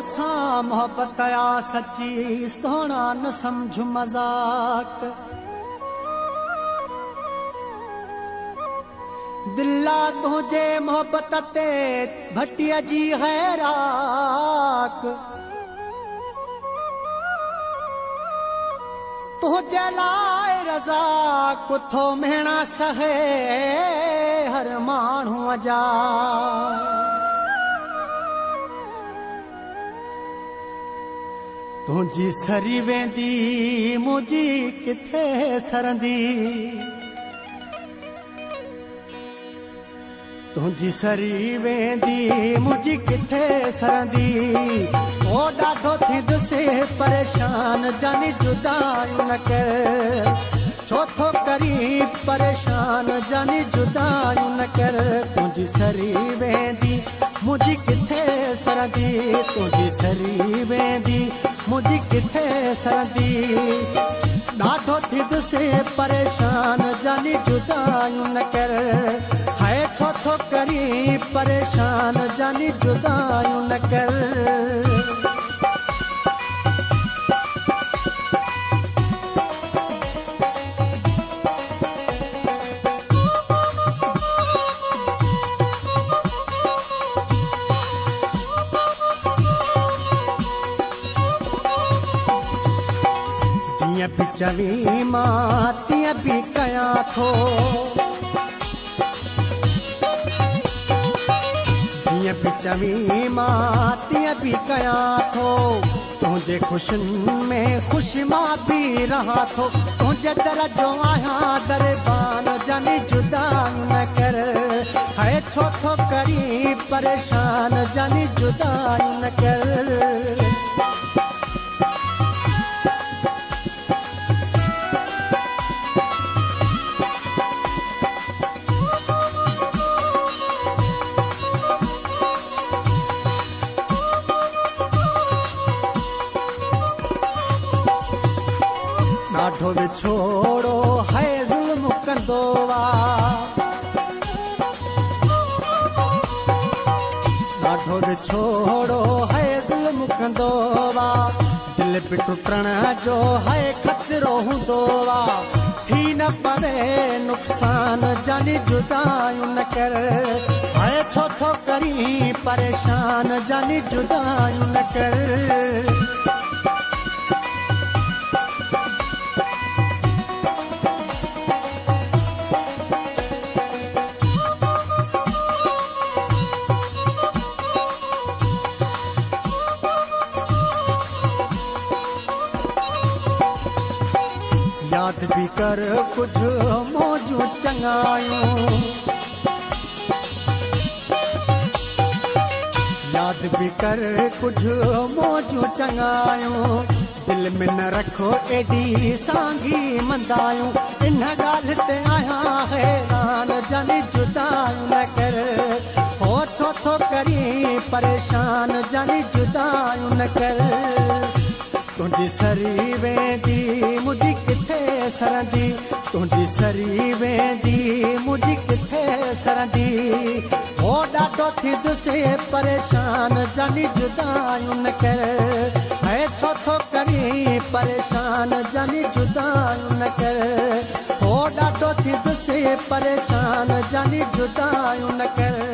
तोसां मोहब्बत आ सच्ची सोना न समझ मजाक दिला तुझे मोहब्बत ते भटिया जी हैराक तुझे लाए रज़ा कुथो मेहना सहे हर माण्हूअ जा तुझी सरी वेंदी मुझी किथे सरंदी तुझी सरी वेंदी मुझी किथे सरंदी ओ ॾाढो थींदुसि परेशान जानी जुदायूं न कर छो थो करी परेशान जानी जुदायूं न कर तुझी सरी वेंदी मुझी किथे सरंदी तुझी सरी वेंदी मुझी किथे सरंदी ॾाढो थींदुसि परेशान जानी जुदायूं न कर है छो थो करी परेशान जानी जुदायूं न कर जीअं बि चवी मां तीअं बि कयां थो जीअं बि चवी मां तीअं बि कयां थो तुंहिंजे ख़ुशियुनि में ख़ुशि मां बि रहां थो तुंहिंजे दर जो आहियां दरबान जानी जुदायूं न कर है छो थो करी परेशान जानी जुदायूं न कर ॾाढो विछोड़ो है ज़ुल्म कंदो ॾाढो विछोड़ो है ज़ुल्म कंदो दिल बि टुटण जो है ख़तरो हूंदो थी न पवे नुक़सान जानी जुदायूं न कर है छो थो करी परेशान जानी जुदायूं न कर याद भी कर कुछ मौजू चंगायूं याद भी कर कुछ मौजू चंगायूं दिल में न रखो एडी सांगी मंदायूं इन ॻाल्हि ते आहियां हैरान जानी जुदायूं न कर हो छो थो करी परेशान जानी जुदायूं न कर तुझी सरी वेंदी मुझी किथे सरंदी तुझी सरी वेंदी मुझी किथे सरंदी हो ॾाढो थींदुसि परेशान जानी जुदायूं न कर है छो थो करी परेशान जानी जुदायूं न कर हो ॾाढो थींदुसि परेशान जानी जुदायूं न कर